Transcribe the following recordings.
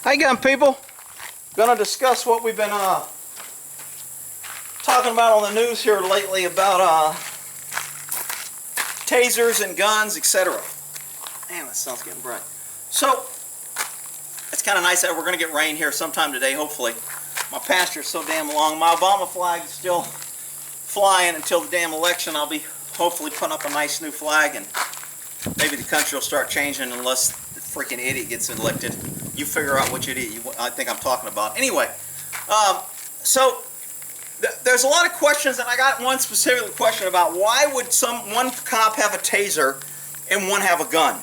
How you going, people? Gonna discuss what we've been talking about on the news here lately about tasers and guns, etc. Man, that sun's getting bright. So it's kind of nice that we're gonna get rain here sometime today, hopefully. My pasture's so damn long. My Obama flag is still flying until the damn election. I'll be hopefully putting up a nice new flag, and maybe the country will start changing unless the freaking idiot gets elected. You figure out which idiot I think I'm talking about. Anyway, so there's a lot of questions, and I got one specific question about why would one cop have a taser and one have a gun?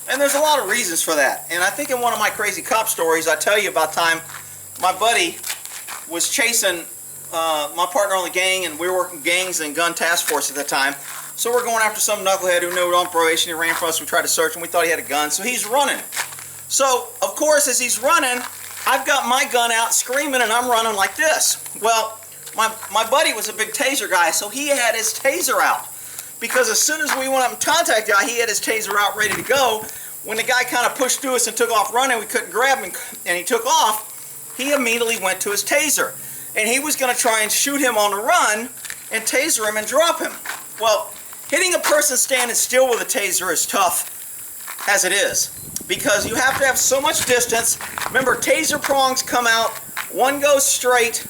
And there's a lot of reasons for that. And I think in one of my crazy cop stories, I tell you about time my buddy was chasing my partner on the gang, and we were working gangs and gun task force at the time. So we're going after some knucklehead who knew we were on probation. He ran from us. We tried to search him. We thought he had a gun. So he's running. So, of course, as he's running, I've got my gun out screaming, and I'm running like this. Well, my buddy was a big taser guy, so he had his taser out. Because as soon as we went up and contacted him, he had his taser out ready to go. When the guy kind of pushed through us and took off running, we couldn't grab him, and he took off, he immediately went to his taser. And he was going to try and shoot him on the run and taser him and drop him. Well, hitting a person standing still with a taser is tough as it is, because you have to have so much distance. Remember, taser prongs come out, one goes straight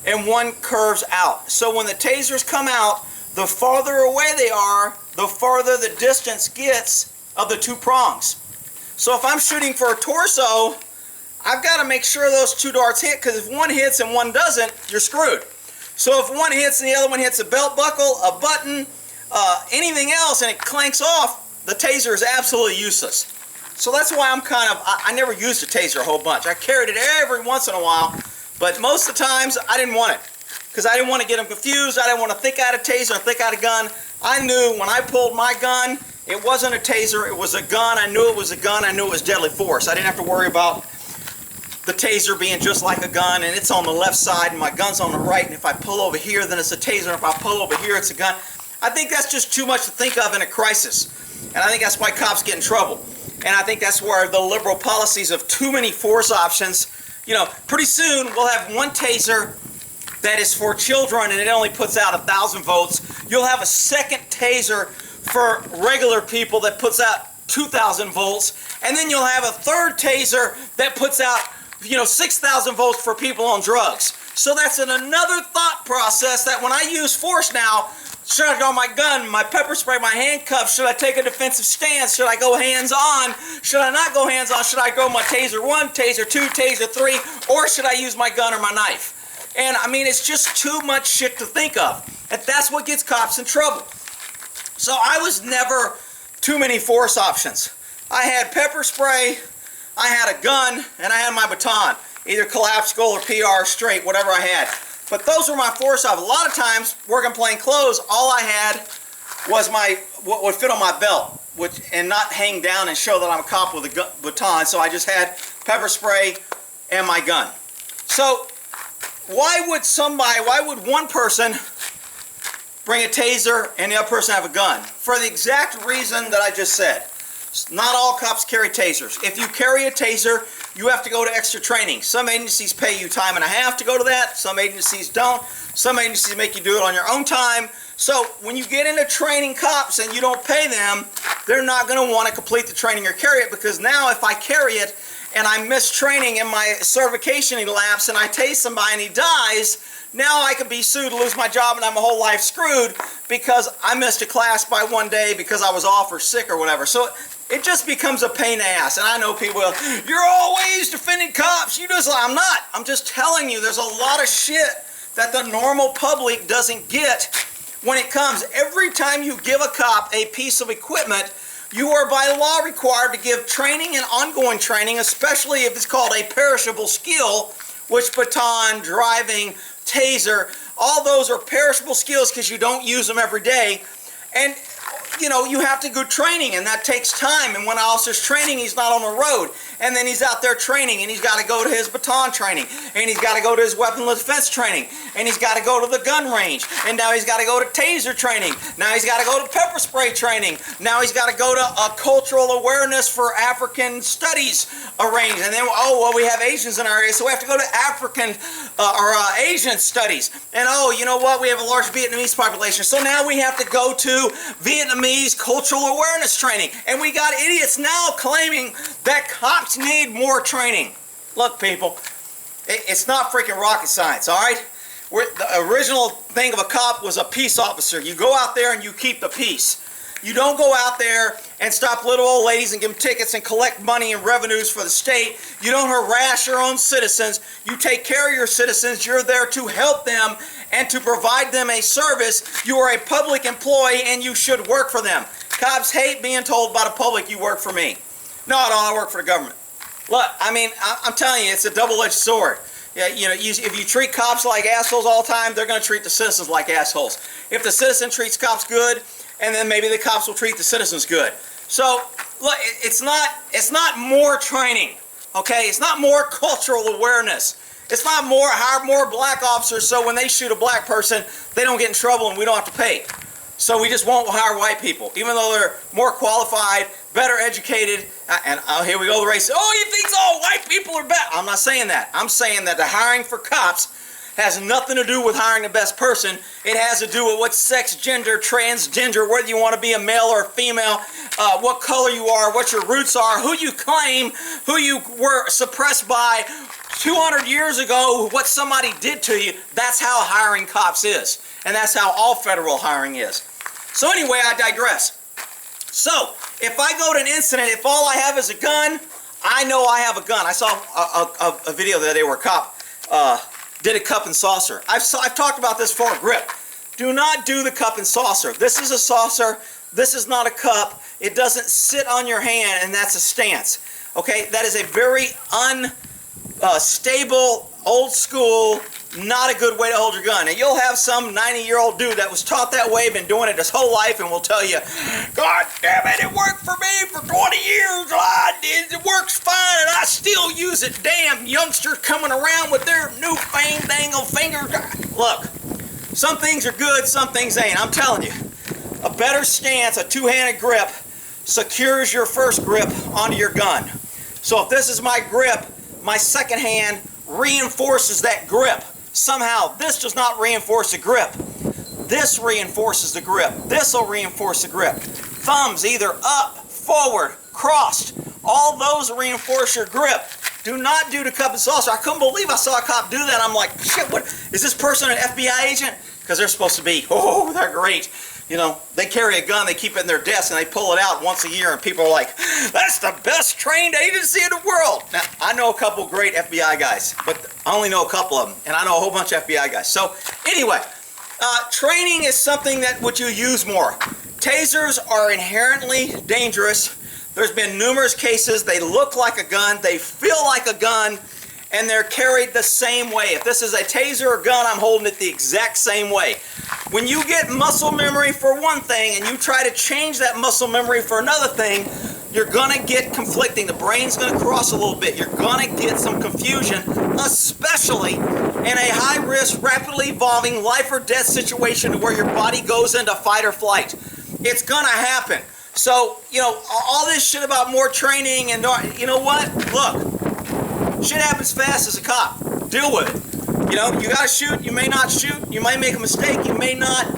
and one curves out. So when the tasers come out, the farther away they are, the farther the distance gets of the two prongs. So if I'm shooting for a torso, I've got to make sure those two darts hit, because if one hits and one doesn't, you're screwed. So if one hits and the other one hits a belt buckle, a button, anything else, and it clanks off, the taser is absolutely useless. So that's why I never used a taser a whole bunch. I carried it every once in a while, but most of the times I didn't want it, because I didn't want to get them confused. I didn't want to think I had a taser or think I had a gun. I knew when I pulled my gun, it wasn't a taser, it was a gun. I knew it was a gun. I knew it was deadly force. I didn't have to worry about the taser being just like a gun, and it's on the left side and my gun's on the right, and if I pull over here, then it's a taser, and if I pull over here, it's a gun. I think that's just too much to think of in a crisis, and I think that's why cops get in trouble. And I think that's where the liberal policies of too many force options, pretty soon we'll have one taser that is for children and it only puts out 1,000 volts. You'll have a second taser for regular people that puts out 2,000 volts, and then you'll have a third taser that puts out 6,000 volts for people on drugs. So that's another thought process that when I use force now, should I go my gun, my pepper spray, my handcuffs? Should I take a defensive stance? Should I go hands-on? Should I not go hands-on? Should I go my taser 1, taser 2, taser 3, or should I use my gun or my knife? And I mean, it's just too much shit to think of. And that's what gets cops in trouble. So I was never too many force options. I had pepper spray, I had a gun, and I had my baton. Either collapsed skull or PR straight, whatever I had. But those were my force options. A lot of times, working plain clothes, all I had was what would fit on my belt, and not hang down and show that I'm a cop with a baton. So I just had pepper spray and my gun. So why would one person bring a taser and the other person have a gun? For the exact reason that I just said. Not all cops carry tasers. If you carry a taser, you have to go to extra training. Some agencies pay you time and a half to go to that. Some agencies don't. Some agencies make you do it on your own time. So when you get into training cops and you don't pay them, they're not going to want to complete the training or carry it, because now if I carry it and I miss training and my certification elapses and I tase somebody and he dies, now I could be sued, lose my job, and I'm a whole life screwed because I missed a class by one day because I was off or sick or whatever. So it just becomes a pain in the ass. And I know people will, you're always defending cops. I'm not. I'm just telling you, there's a lot of shit that the normal public doesn't get when it comes. Every time you give a cop a piece of equipment, you are by law required to give training and ongoing training, especially if it's called a perishable skill, which baton, driving, taser, all those are perishable skills because you don't use them every day. And you have to go training, and that takes time. And when an officer's training, he's not on the road. and then he's out there training, and he's got to go to his baton training, and he's got to go to his weaponless defense training, and he's got to go to the gun range, and now he's got to go to taser training, now he's got to go to pepper spray training, now he's got to go to a cultural awareness for African studies range, and then, oh, well, we have Asians in our area, so we have to go to African or Asian studies, and oh, you know what, we have a large Vietnamese population, so now we have to go to Vietnamese cultural awareness training, and we got idiots now claiming that cops need more training. Look, people, it's not freaking rocket science, all right? The original thing of a cop was a peace officer. You go out there and you keep the peace. You don't go out there and stop little old ladies and give them tickets and collect money and revenues for the state. You don't harass your own citizens. You take care of your citizens. You're there to help them and to provide them a service. You are a public employee and you should work for them. Cops hate being told by the public, you work for me. No, I don't. I work for the government. Look, I mean, I'm telling you, it's a double-edged sword. Yeah, you know, if you treat cops like assholes all the time, they're going to treat the citizens like assholes. If the citizen treats cops good, and then maybe the cops will treat the citizens good. So, look, it's not more training, okay? It's not more cultural awareness. It's not hire more black officers so when they shoot a black person, they don't get in trouble and we don't have to pay. So we just won't hire white people, even though they're more qualified, better educated, and here we go, the race. Oh, you think all white people are bad? I'm not saying that. I'm saying that the hiring for cops has nothing to do with hiring the best person. It has to do with what sex, gender, transgender, whether you want to be a male or a female, what color you are, what your roots are, who you claim, who you were suppressed by 200 years ago, what somebody did to you. That's how hiring cops is. And that's how all federal hiring is. So anyway, I digress. So, if I go to an incident, if all I have is a gun, I know I have a gun. I saw a video the other day where a cop did a cup and saucer. I've talked about this for a grip. Do not do the cup and saucer. This is a saucer. This is not a cup. It doesn't sit on your hand, and that's a stance. Okay? That is a very unstable, old school, not a good way to hold your gun. And you'll have some 90-year-old dude that was taught that way, been doing it his whole life, and will tell you, God damn it, it worked for me for 20 years. It works fine, and I still use it. Damn youngsters coming around with their new fandangled fingers. Look, some things are good, some things ain't. I'm telling you, a better stance, a two-handed grip, secures your first grip onto your gun. So if this is my grip, my second hand reinforces that grip. Somehow, this does not reinforce the grip. This reinforces the grip. This will reinforce the grip. Thumbs either up, forward, crossed. All those reinforce your grip. Do not do the cup and saucer. I couldn't believe I saw a cop do that. I'm like, shit, what? Is this person an FBI agent? Because they're supposed to be. Oh, they're great. You know, they carry a gun, they keep it in their desk, and they pull it out once a year, and people are like, that's the best trained agency in the world. Now, I know a couple great FBI guys, but I only know a couple of them, and I know a whole bunch of FBI guys. So, anyway, training is something that would you use more. Tasers are inherently dangerous. There's been numerous cases. They look like a gun, they feel like a gun, and they're carried the same way. If this is a taser or gun, I'm holding it the exact same way. When you get muscle memory for one thing and you try to change that muscle memory for another thing, you're going to get conflicting. The brain's going to cross a little bit. You're going to get some confusion, especially in a high-risk, rapidly evolving life or death situation where your body goes into fight or flight. It's going to happen. So, you know, all this shit about more training and, you know what? Look. Shit happens fast as a cop. Deal with it. You know, you gotta shoot, you may not shoot, you may make a mistake, you may not.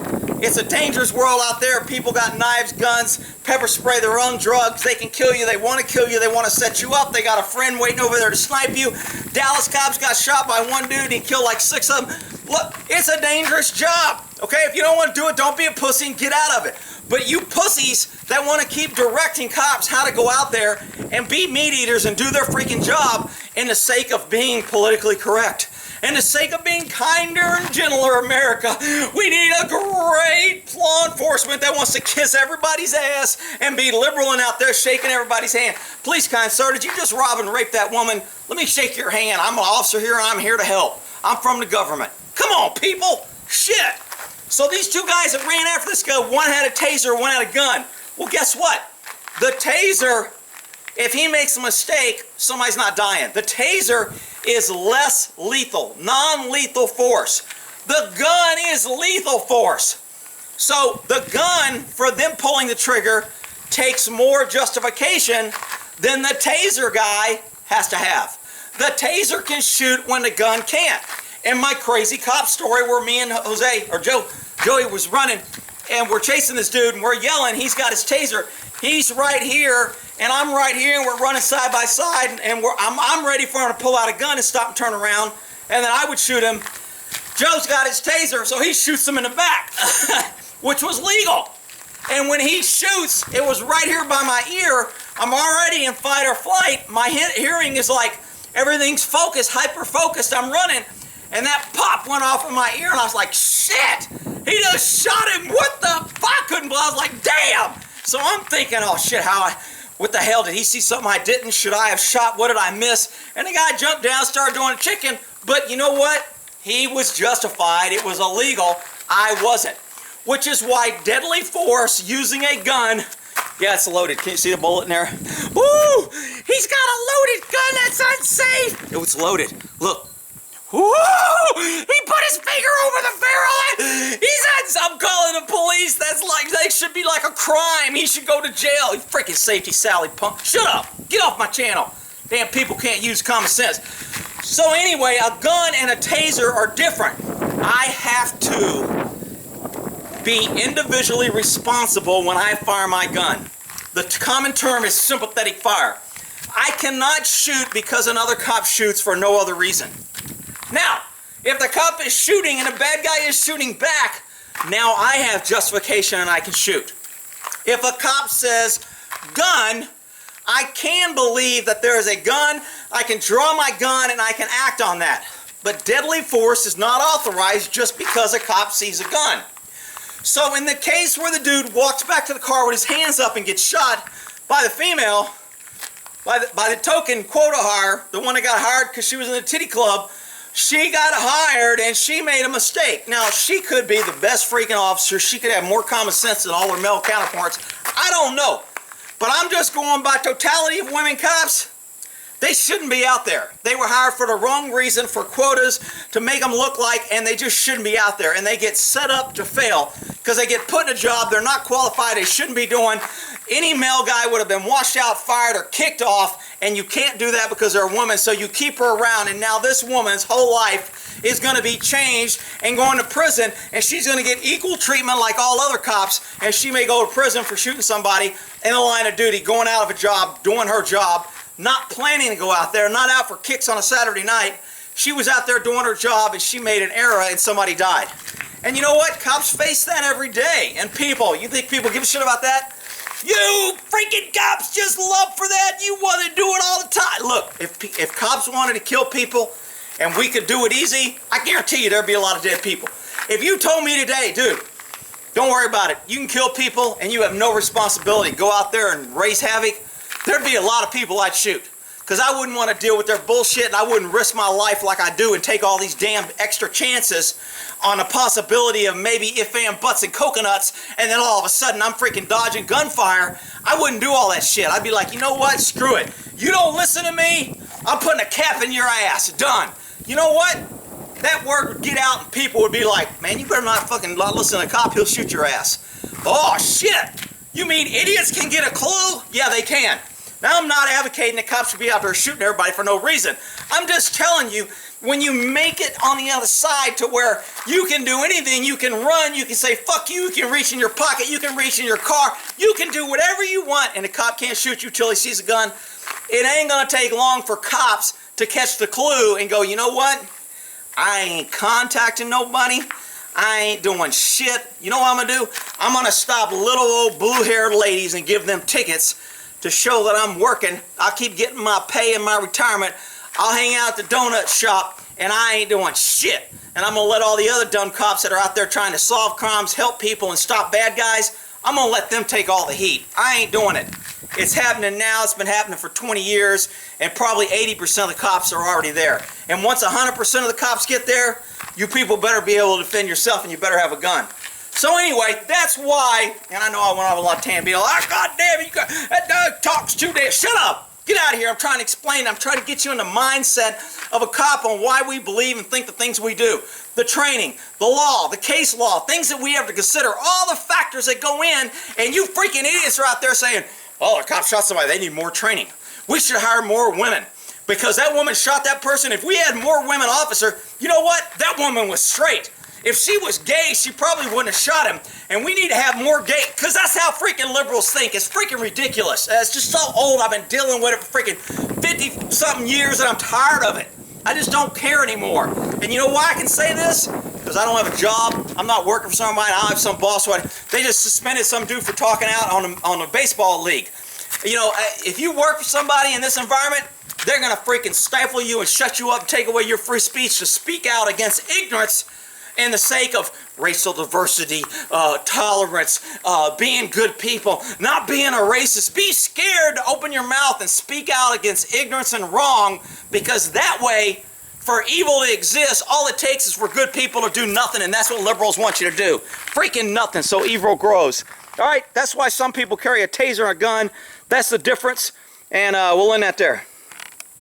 It's a dangerous world out there. People got knives, guns, pepper spray, their own drugs. They can kill you, they want to kill you, they want to set you up. They got a friend waiting over there to snipe you. Dallas cops got shot by one dude, he killed like 6 of them. Look, it's a dangerous job. Okay, if you don't want to do it, don't be a pussy and get out of it. But you pussies that want to keep directing cops how to go out there and be meat eaters and do their freaking job in the sake of being politically correct. In the sake of being kinder and gentler America, we need a great law enforcement that wants to kiss everybody's ass and be liberal and out there shaking everybody's hand. Please, kind sir, did you just rob and rape that woman? Let me shake your hand. I'm an officer here and I'm here to help. I'm from the government. Come on, people. Shit. So these two guys that ran after this guy, one had a taser, one had a gun. Well, guess what? The taser, if he makes a mistake, somebody's not dying. The taser is less lethal, non-lethal force. The gun is lethal force. So the gun, for them pulling the trigger, takes more justification than the taser guy has to have. The taser can shoot when the gun can't. In my crazy cop story where me and Joey was running, and we're chasing this dude and we're yelling, he's got his taser. He's right here and I'm right here and we're running side by side, and I'm ready for him to pull out a gun and stop and turn around, and then I would shoot him. Joe's got his taser, so he shoots him in the back, which was legal. And when he shoots, it was right here by my ear. I'm already in fight or flight. My hearing is like, everything's focused, hyper-focused. I'm running, and that pop went off in my ear, and I was like, shit! He just shot him. What the fuck? I couldn't believe. I was like, damn! So I'm thinking, oh shit, what the hell? Did he see something I didn't? Should I have shot? What did I miss? And the guy jumped down, started doing a chicken. But you know what? He was justified. It was illegal. I wasn't. Which is why deadly force using a gun. Yeah, it's loaded. Can you see the bullet in there? Woo! He's got a loaded gun. That's unsafe. It was loaded. Look. Woo! He put his finger over the barrel. I'm calling the police. That should be like a crime. He should go to jail. You freaking safety Sally punk. Shut up. Get off my channel. Damn people can't use common sense. So anyway, a gun and a taser are different. I have to be individually responsible when I fire my gun. The common term is sympathetic fire. I cannot shoot because another cop shoots for no other reason. Now, if the cop is shooting and a bad guy is shooting back, now I have justification and I can shoot. If a cop says, gun, I can believe that there is a gun, I can draw my gun and I can act on that. But deadly force is not authorized just because a cop sees a gun. So in the case where the dude walks back to the car with his hands up and gets shot by the female, by the token quota hire, the one that got hired because she was in the titty club, she got hired and she made a mistake. Now, she could be the best freaking officer. She could have more common sense than all her male counterparts. I don't know. But I'm just going by totality of women cops. They shouldn't be out there. They were hired for the wrong reason, for quotas, to make them look like, and they just shouldn't be out there. And they get set up to fail because they get put in a job they're not qualified, they shouldn't be doing. Any male guy would have been washed out, fired, or kicked off, and you can't do that because they're a woman, so you keep her around, and now this woman's whole life is going to be changed and going to prison, and she's going to get equal treatment like all other cops, and she may go to prison for shooting somebody in the line of duty, going out of a job, doing her job, not planning to go out there, not out for kicks on a Saturday night. She was out there doing her job, and she made an error, and somebody died. And you know what? Cops face that every day. And people, you think people give a shit about that? You freaking cops just love for that. You want to do it all the time. Look, if cops wanted to kill people and we could do it easy, I guarantee you there'd be a lot of dead people. If you told me today, dude, don't worry about it. You can kill people and you have no responsibility. Go out there and raise havoc. There'd be a lot of people I'd shoot. Because I wouldn't want to deal with their bullshit, and I wouldn't risk my life like I do and take all these damn extra chances on a possibility of maybe if and buts and coconuts, and then all of a sudden I'm freaking dodging gunfire. I wouldn't do all that shit. I'd be like, you know what? Screw it. You don't listen to me? I'm putting a cap in your ass. Done. You know what? That word would get out and people would be like, man, you better not fucking listen to a cop. He'll shoot your ass. Oh, shit. You mean idiots can get a clue? Yeah, they can. Now, I'm not advocating that cops should be out there shooting everybody for no reason. I'm just telling you, when you make it on the other side to where you can do anything, you can run, you can say, fuck you can reach in your pocket, you can reach in your car, you can do whatever you want, and the cop can't shoot you till he sees a gun. It ain't gonna take long for cops to catch the clue and go, you know what? I ain't contacting nobody. I ain't doing shit. You know what I'm gonna do? I'm gonna stop little old blue-haired ladies and give them tickets to show that I'm working. I'll keep getting my pay and my retirement. I'll hang out at the donut shop and I ain't doing shit. And I'm gonna let all the other dumb cops that are out there trying to solve crimes, help people, and stop bad guys, I'm gonna let them take all the heat. I ain't doing it. It's happening now. It's been happening for 20 years, and probably 80% of the cops are already there. And once 100% of the cops get there, you people better be able to defend yourself and you better have a gun. So anyway, that's why, and I know I went off a lot of tangent, be like, oh, God damn it, that dog talks too damn, shut up. Get out of here. I'm trying to explain. I'm trying to get you in the mindset of a cop on why we believe and think the things we do. The training, the law, the case law, things that we have to consider, all the factors that go in, and you freaking idiots are out there saying, oh, a cop shot somebody, they need more training. We should hire more women. Because that woman shot that person. If we had more women officer, you know what? That woman was straight. If she was gay, she probably wouldn't have shot him. And we need to have more gay, because that's how freaking liberals think. It's freaking ridiculous. It's just so old. I've been dealing with it for freaking 50-something years, and I'm tired of it. I just don't care anymore. And you know why I can say this? Because I don't have a job. I'm not working for somebody. I don't have some boss. They just suspended some dude for talking out on a baseball league. You know, if you work for somebody in this environment, they're going to freaking stifle you and shut you up and take away your free speech to speak out against ignorance in the sake of racial diversity, tolerance, being good people, not being a racist. Be scared to open your mouth and speak out against ignorance and wrong, because that way, for evil to exist, all it takes is for good people to do nothing, and that's what liberals want you to do. Freaking nothing, so evil grows. All right, that's why some people carry a taser and a gun. That's the difference, and we'll end that there.